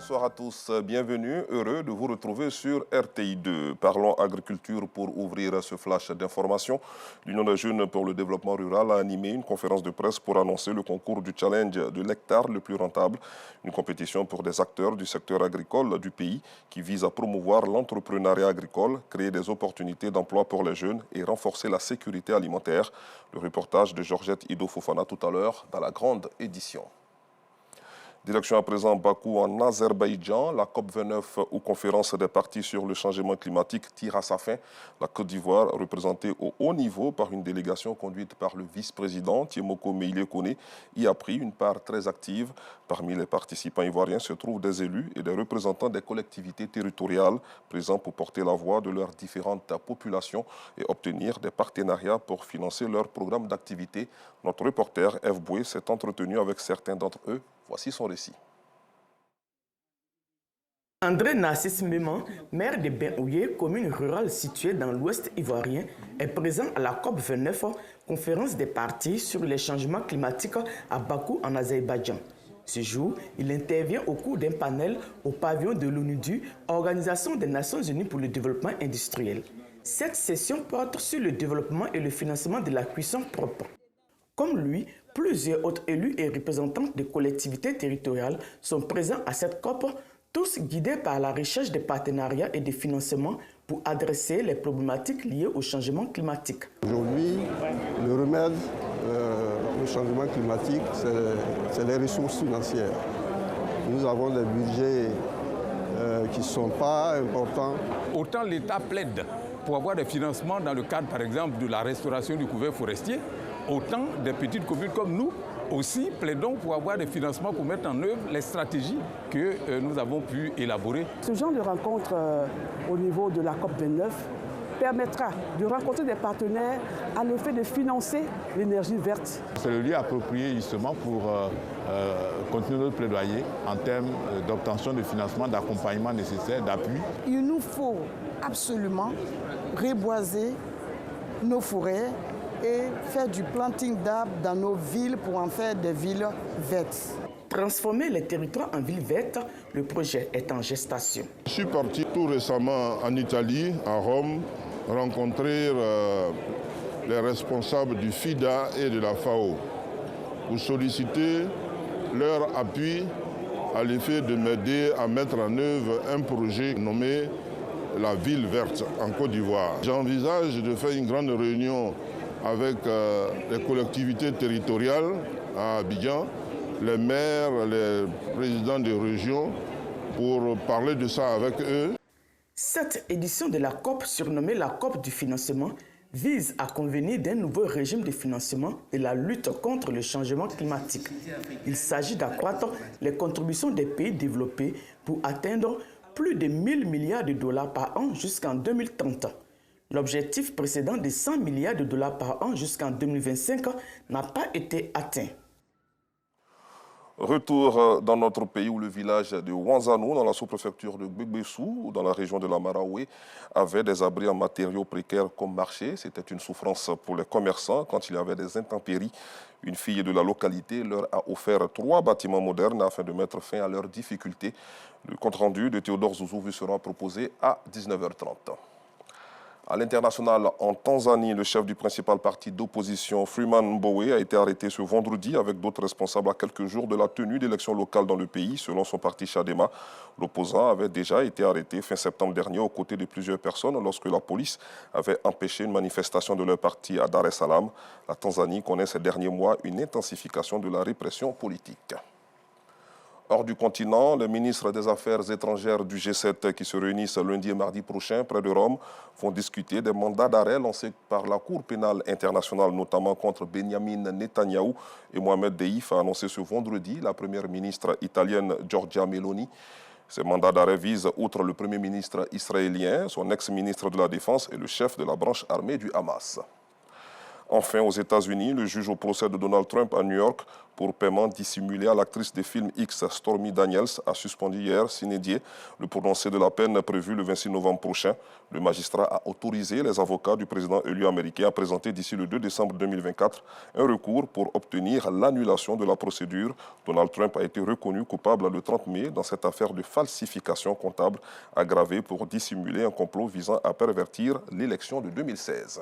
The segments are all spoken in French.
Bonsoir à tous, bienvenue, heureux de vous retrouver sur RTI2. Parlons agriculture pour ouvrir ce flash d'information. L'Union des jeunes pour le développement rural a animé une conférence de presse pour annoncer le concours du challenge de l'hectare le plus rentable, une compétition pour des acteurs du secteur agricole du pays qui vise à promouvoir l'entrepreneuriat agricole, créer des opportunités d'emploi pour les jeunes et renforcer la sécurité alimentaire. Le reportage de Georgette Ido Fofana tout à l'heure dans la grande édition. Direction à présent Bakou en Azerbaïdjan, la COP29 ou conférence des parties sur le changement climatique tire à sa fin. La Côte d'Ivoire, représentée au haut niveau par une délégation conduite par le vice-président Tiemoko Meïle Koné, y a pris une part très active. Parmi les participants ivoiriens se trouvent des élus et des représentants des collectivités territoriales présents pour porter la voix de leurs différentes populations et obtenir des partenariats pour financer leurs programmes d'activité. Notre reporter F. Boué s'est entretenu avec certains d'entre eux. Voici son récit. André Narcisse Méman, maire de Benouye, commune rurale située dans l'ouest ivoirien, est présent à la COP29, conférence des parties sur les changements climatiques à Bakou en Azerbaïdjan. Ce jour, il intervient au cours d'un panel au pavillon de l'ONUDU, Organisation des Nations Unies pour le développement industriel. Cette session porte sur le développement et le financement de la cuisson propre. Comme lui, plusieurs autres élus et représentants des collectivités territoriales sont présents à cette COP, tous guidés par la recherche de partenariats et de financements pour adresser les problématiques liées au changement climatique. Aujourd'hui, le remède au changement climatique, c'est les ressources financières. Nous avons des budgets qui ne sont pas importants. Autant l'État plaide pour avoir des financements dans le cadre, par exemple, de la restauration du couvert forestier, autant des petites communes comme nous aussi plaidons pour avoir des financements pour mettre en œuvre les stratégies que nous avons pu élaborer. Ce genre de rencontre au niveau de la COP29 permettra de rencontrer des partenaires à l'effet de financer l'énergie verte. C'est le lieu approprié justement pour continuer notre plaidoyer en termes d'obtention de financement, d'accompagnement nécessaire, d'appui. Il nous faut absolument reboiser nos forêts et faire du planting d'arbres dans nos villes pour en faire des villes vertes. Transformer les territoires en villes vertes, le projet est en gestation. Je suis parti tout récemment en Italie, à Rome, rencontrer les responsables du FIDA et de la FAO pour solliciter leur appui à l'effet de m'aider à mettre en œuvre un projet nommé la ville verte en Côte d'Ivoire. J'envisage de faire une grande réunion avec les collectivités territoriales à Abidjan, les maires, les présidents des régions, pour parler de ça avec eux. Cette édition de la COP, surnommée la COP du financement, vise à convenir d'un nouveau régime de financement et la lutte contre le changement climatique. Il s'agit d'accroître les contributions des pays développés pour atteindre plus de 1000 milliards de dollars par an jusqu'en 2030. L'objectif précédent de 100 milliards de dollars par an jusqu'en 2025 n'a pas été atteint. Retour dans notre pays où le village de Wanzano, dans la sous-préfecture de Gbegbesu, dans la région de la Maraoué, avait des abris en matériaux précaires comme marché. C'était une souffrance pour les commerçants quand il y avait des intempéries. Une fille de la localité leur a offert 3 bâtiments modernes afin de mettre fin à leurs difficultés. Le compte-rendu de Théodore Zouzou vous sera proposé à 19h30. À l'international, en Tanzanie, le chef du principal parti d'opposition, Freeman Mbowe, a été arrêté ce vendredi avec d'autres responsables à quelques jours de la tenue d'élections locales dans le pays, selon son parti Chadema. L'opposant avait déjà été arrêté fin septembre dernier aux côtés de plusieurs personnes lorsque la police avait empêché une manifestation de leur parti à Dar es Salaam. La Tanzanie connaît ces derniers mois une intensification de la répression politique. Hors du continent, les ministres des Affaires étrangères du G7 qui se réunissent lundi et mardi prochain près de Rome vont discuter des mandats d'arrêt lancés par la Cour pénale internationale, notamment contre Benjamin Netanyahou et Mohamed Deif, a annoncé ce vendredi la première ministre italienne Giorgia Meloni. Ces mandats d'arrêt visent, outre le premier ministre israélien, son ex-ministre de la Défense et le chef de la branche armée du Hamas. Enfin, aux États-Unis, le juge au procès de Donald Trump à New York pour paiement dissimulé à l'actrice des films X, Stormy Daniels, a suspendu hier, sine die, le prononcé de la peine prévu le 26 novembre prochain. Le magistrat a autorisé les avocats du président élu américain à présenter d'ici le 2 décembre 2024 un recours pour obtenir l'annulation de la procédure. Donald Trump a été reconnu coupable le 30 mai dans cette affaire de falsification comptable aggravée pour dissimuler un complot visant à pervertir l'élection de 2016.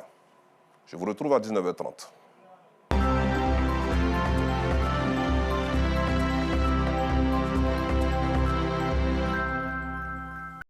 Je vous retrouve à 19h30.